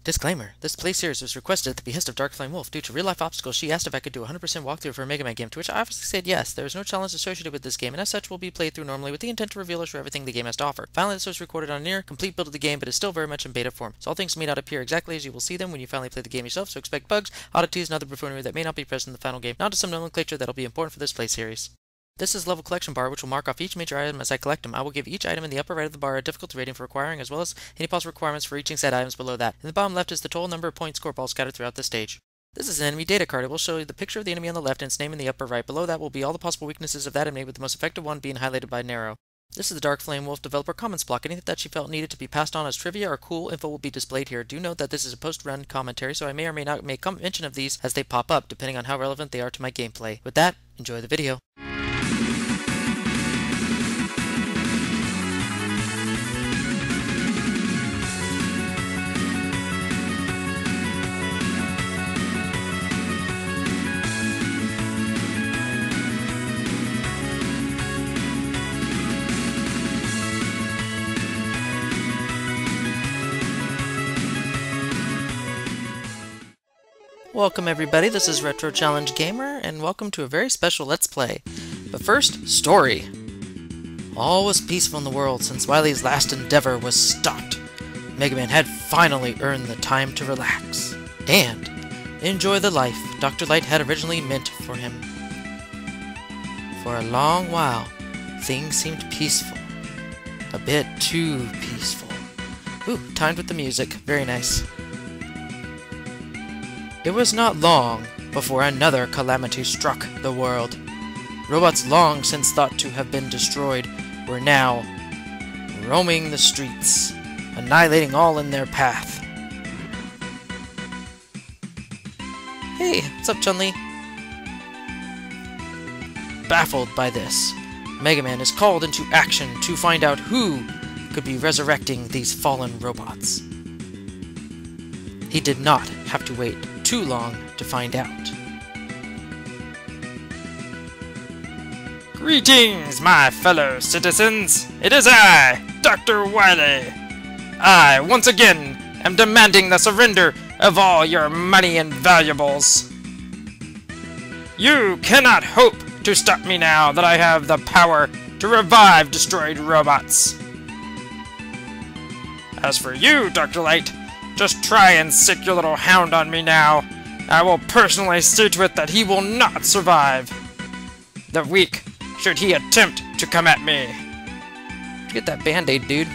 Disclaimer: this play series was requested at the behest of Dark Flame Wolf. Due to real-life obstacles, she asked if I could do a 100% walkthrough of her Megaman game, to which I obviously said yes. There is no challenge associated with this game, and as such will be played through normally with the intent to reveal or show everything the game has to offer. Finally, this was recorded on a near complete build of the game, but is still very much in beta form, so all things may not appear exactly as you will see them when you finally play the game yourself, so expect bugs, oddities, and other buffoonery that may not be present in the final game, not to some nomenclature that will be important for this play series. This is level collection bar, which will mark off each major item as I collect them. I will give each item in the upper right of the bar a difficulty rating for acquiring, as well as any possible requirements for reaching said items below that. In the bottom left is the total number of point score balls scattered throughout the stage. This is an enemy data card. It will show you the picture of the enemy on the left and its name in the upper right. Below that will be all the possible weaknesses of that enemy, with the most effective one being highlighted by an arrow. This is the Dark Flame Wolf developer comments block. Anything that she felt needed to be passed on as trivia or cool info will be displayed here. Do note that this is a post-run commentary, so I may or may not make mention of these as they pop up, depending on how relevant they are to my gameplay. With that, enjoy the video. Welcome everybody, this is Retro Challenge Gamer, and welcome to a very special Let's Play. But first, story. All was peaceful in the world since Wily's last endeavor was stopped. Megaman had finally earned the time to relax and enjoy the life Dr. Light had originally meant for him. For a long while, things seemed peaceful. A bit too peaceful. Ooh, timed with the music. Very nice. It was not long before another calamity struck the world. Robots long since thought to have been destroyed were now roaming the streets, annihilating all in their path. Hey, what's up, Chun-Li? Baffled by this, Megaman is called into action to find out who could be resurrecting these fallen robots. He did not have to wait too long to find out. Greetings, my fellow citizens! It is I, Dr. Wily! I, once again, am demanding the surrender of all your money and valuables. You cannot hope to stop me now that I have the power to revive destroyed robots. As for you, Dr. Light, just try and sick your little hound on me now. I will personally see to it that he will not survive. The weak, should he attempt to come at me. Get that band-aid, dude.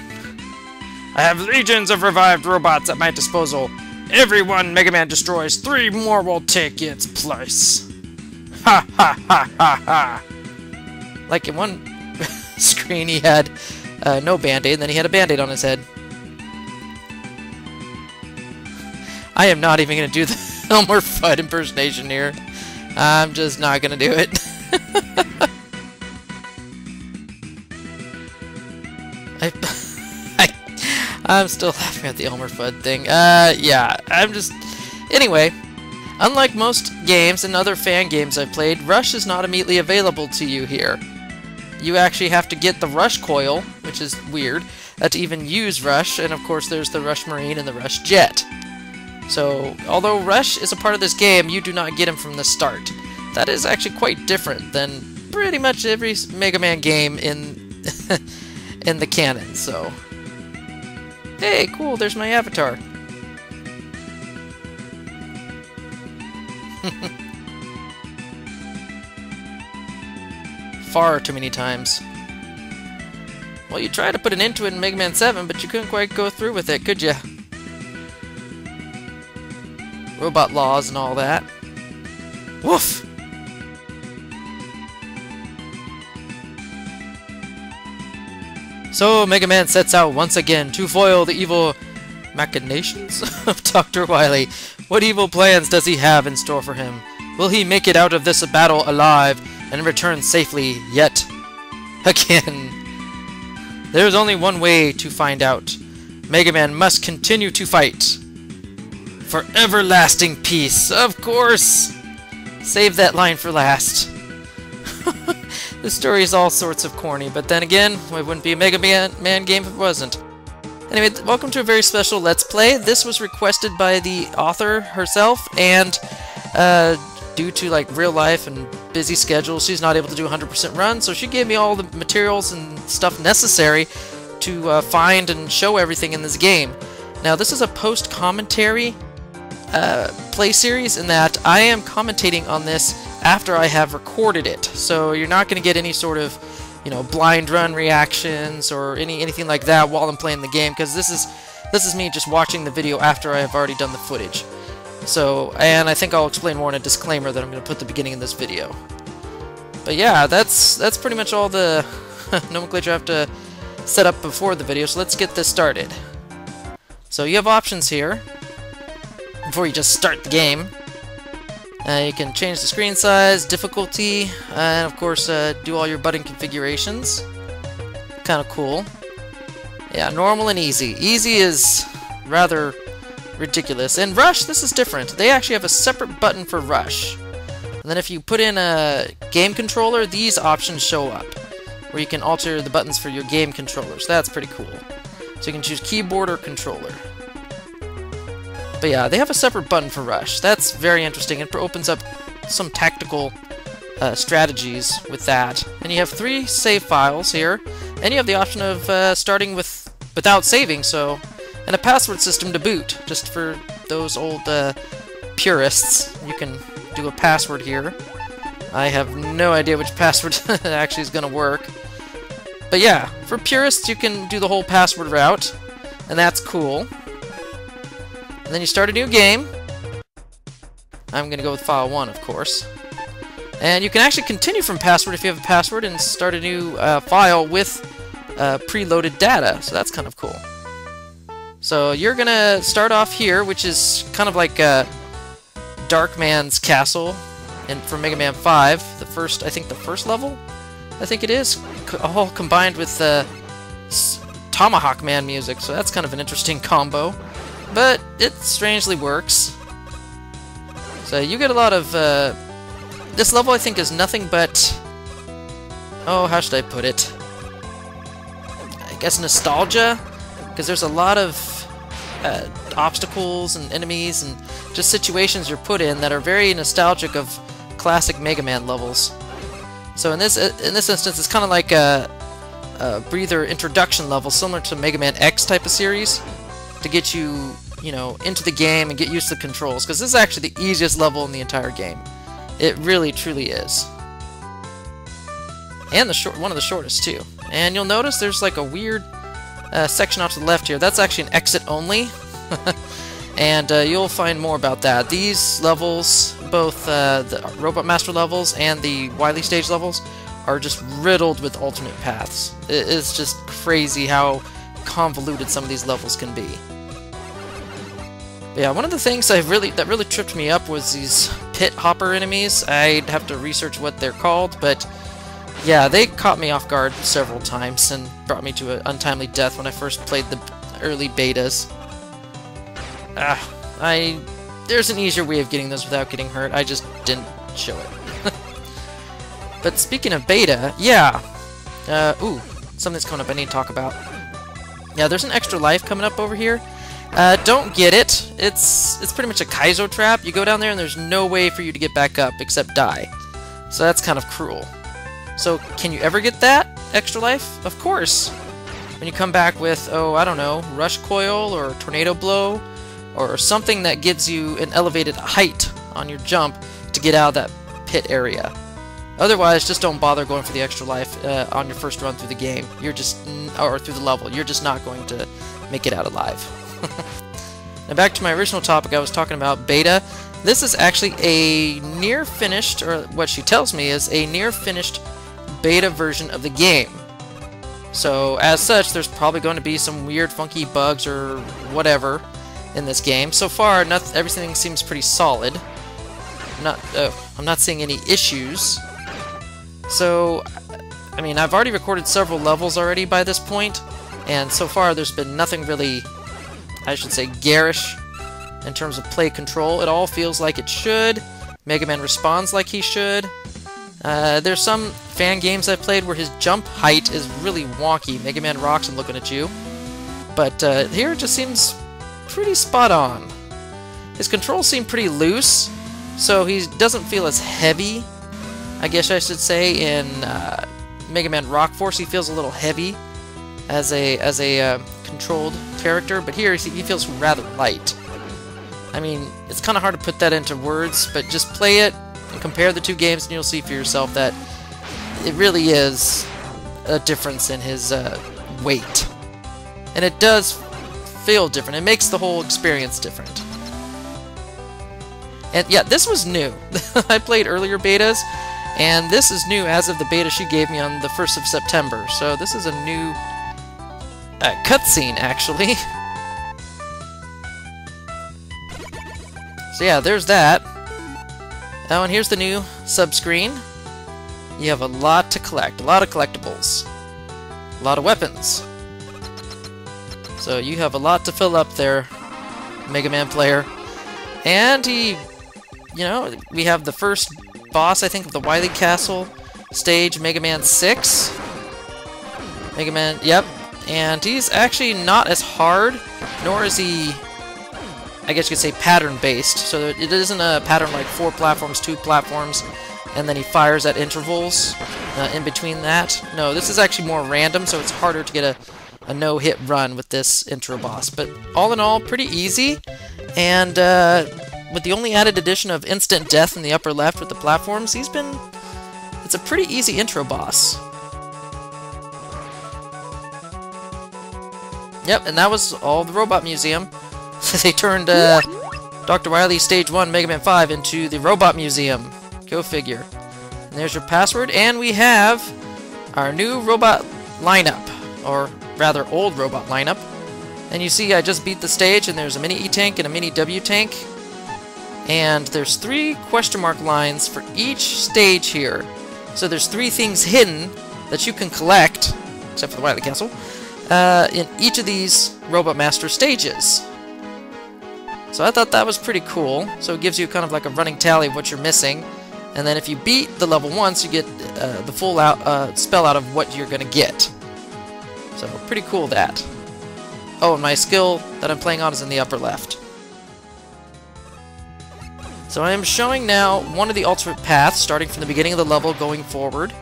I have legions of revived robots at my disposal. Every one Megaman destroys, 3 more will take its place. Ha ha ha ha ha! Like in one screen he had no band-aid, and then he had a band-aid on his head. I am not even going to do the Elmer Fudd impersonation here. I'm just not going to do it. I'm still laughing at the Elmer Fudd thing. Yeah, I'm just... Anyway, unlike most games and other fan games I've played, Rush is not immediately available to you here. You actually have to get the Rush coil, which is weird, to even use Rush, and of course there's the Rush Marine and the Rush Jet. So, although Rush is a part of this game, you do not get him from the start. That is actually quite different than pretty much every Mega Man game in in the canon, so... Hey, cool, there's my avatar. Far too many times. Well, you tried to put an end to it in Mega Man 7, but you couldn't quite go through with it, could you? Robot laws and all that. Woof! So, Mega Man sets out once again to foil the evil machinations of Dr. Wily. What evil plans does he have in store for him? Will he make it out of this battle alive and return safely yet again? There's only one way to find out. Mega Man must continue to fight. For everlasting peace, of course! Save that line for last. The story is all sorts of corny, but then again, it wouldn't be a Mega Man game if it wasn't. Anyway, welcome to a very special Let's Play. This was requested by the author herself, and due to like real life and busy schedule, she's not able to do 100% run, so she gave me all the materials and stuff necessary to find and show everything in this game. Now, this is a post-commentary play series in that I am commentating on this after I have recorded it, so you're not going to get any sort of, you know, blind run reactions or anything like that while I'm playing the game, because this is me just watching the video after I have already done the footage. So, and I think I'll explain more in a disclaimer that I'm going to put at the beginning of this video. But yeah, that's pretty much all the nomenclature I have to set up before the video, so let's get this started. So you have options here before you just start the game. You can change the screen size, difficulty, and of course do all your button configurations. Kind of cool. Yeah, normal and easy. Easy is rather ridiculous. And Rush, this is different. They actually have a separate button for Rush. And then if you put in a game controller, these options show up, where you can alter the buttons for your game controllers. That's pretty cool. So you can choose keyboard or controller. But yeah, they have a separate button for Rush. That's very interesting. It opens up some tactical strategies with that. And you have 3 save files here, and you have the option of starting without saving, so, and a password system to boot. Just for those old purists, you can do a password here. I have no idea which password actually is going to work. But yeah, for purists, you can do the whole password route, and that's cool. And then you start a new game. I'm going to go with file 1, of course. And you can actually continue from password if you have a password and start a new file with preloaded data. So that's kind of cool. So you're going to start off here, which is kind of like Darkman's Castle and from Mega Man 5. I think the first level? I think it is. All combined with Tomahawk Man music. So that's kind of an interesting combo. But it strangely works. So you get a lot of... this level, I think, is nothing but... Oh, how should I put it? I guess nostalgia? Because there's a lot of obstacles and enemies and just situations you're put in that are very nostalgic of classic Mega Man levels. So in this instance, it's kind of like a breather introduction level, similar to Mega Man X type of series, to get you, you know, into the game and get used to the controls, because this is actually the easiest level in the entire game. It really, truly is. And one of the shortest, too. And you'll notice there's like a weird section off to the left here. That's actually an exit only. And you'll find more about that. These levels, both the Robot Master levels and the Wily Stage levels, are just riddled with alternate paths. It's just crazy how convoluted some of these levels can be. But yeah, one of the things that really tripped me up was these pit hopper enemies. I'd have to research what they're called, but yeah, they caught me off guard several times and brought me to an untimely death when I first played the early betas. There's an easier way of getting those without getting hurt. I just didn't show it. But speaking of beta, yeah. Ooh, something's coming up I need to talk about. Yeah, there's an extra life coming up over here. Don't get it. It's pretty much a Kaizo trap. You go down there and there's no way for you to get back up except die. So that's kind of cruel. So can you ever get that extra life? Of course. When you come back with, oh, I don't know, Rush Coil or Tornado Blow or something that gives you an elevated height on your jump to get out of that pit area. Otherwise, just don't bother going for the extra life on your first run through the game. You're just, or through the level. You're just not going to make it out alive. Now back to my original topic, I was talking about beta. This is actually a near-finished, or what she tells me is a near-finished beta version of the game. So as such, there's probably going to be some weird, funky bugs or whatever in this game. So far, everything seems pretty solid. I'm not seeing any issues. So, I mean, I've already recorded several levels already by this point, and so far there's been nothing really, I should say, garish in terms of play control. It all feels like it should. Mega Man responds like he should. There's some fan games I've played where his jump height is really wonky. Mega Man rocks and looking at you. but here it just seems pretty spot on. His controls seem pretty loose, so he doesn't feel as heavy, I guess I should say. In Mega Man Rock Force, he feels a little heavy as a controlled character, but here he feels rather light. I mean, it's kind of hard to put that into words, but just play it and compare the two games and you'll see for yourself that it really is a difference in his weight. And it does feel different. It makes the whole experience different. And yeah, this was new. I played earlier betas, and this is new as of the beta she gave me on the 1st of September. So this is a new cutscene, actually. So yeah, there's that. Oh, and here's the new subscreen. You have a lot to collect, a lot of collectibles, a lot of weapons. So you have a lot to fill up there, Mega Man player. And we have the first boss, I think, of the Wily Castle stage, Mega Man 6. Mega Man, yep. And he's actually not as hard, nor is he, I guess you could say, pattern-based. So it isn't a pattern like 4 platforms, 2 platforms, and then he fires at intervals in between that. No, this is actually more random, so it's harder to get a no-hit run with this intro boss. But all in all, pretty easy. And with the only added addition of instant death in the upper left with the platforms, it's a pretty easy intro boss. Yep, and that was all the Robot Museum. They turned Dr. Wily Stage 1 Mega Man 5 into the Robot Museum. Go figure. And there's your password, and we have our new robot lineup, or rather old robot lineup. And you see I just beat the stage, and there's a mini E-Tank and a mini W-Tank. And there's 3 question mark lines for each stage here. So there's 3 things hidden that you can collect, except for the Wily Castle, in each of these Robot Master stages. So I thought that was pretty cool. So it gives you kind of like a running tally of what you're missing. And then if you beat the level once, you get the full spell out of what you're going to get. So pretty cool that. Oh, and my skill that I'm playing on is in the upper left. So I am showing now one of the alternate paths, starting from the beginning of the level going forward.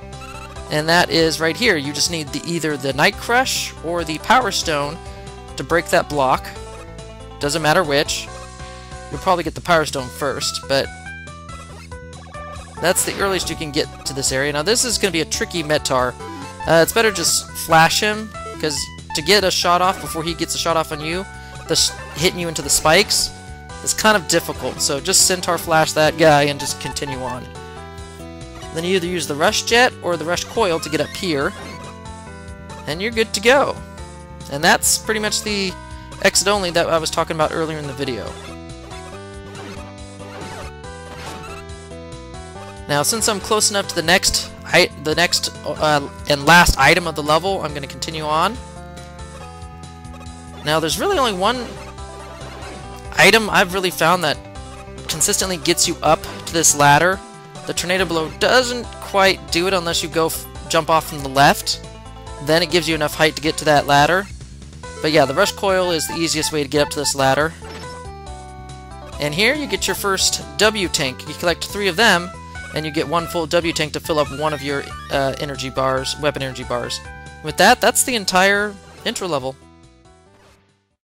And that is right here. You just need either the Night Crush or the Power Stone to break that block. Doesn't matter which. You'll probably get the Power Stone first, but that's the earliest you can get to this area. Now this is going to be a tricky Metar. It's better just flash him, because to get a shot off before he gets a shot off on you, hitting you into the spikes, is kind of difficult. So just Centaur Flash that guy and just continue on. Then you either use the Rush Jet or the Rush Coil to get up here, and you're good to go. And that's pretty much the exit only that I was talking about earlier in the video. Now, since I'm close enough to the next and last item of the level, I'm going to continue on. Now, there's really only one item I've really found that consistently gets you up to this ladder. The Tornado Blow doesn't quite do it unless you jump off from the left. Then it gives you enough height to get to that ladder. But yeah, the Rush Coil is the easiest way to get up to this ladder. And here you get your first W-Tank. You collect 3 of them, and you get 1 full W-Tank to fill up one of your energy bars, weapon energy bars. With that, that's the entire intro level.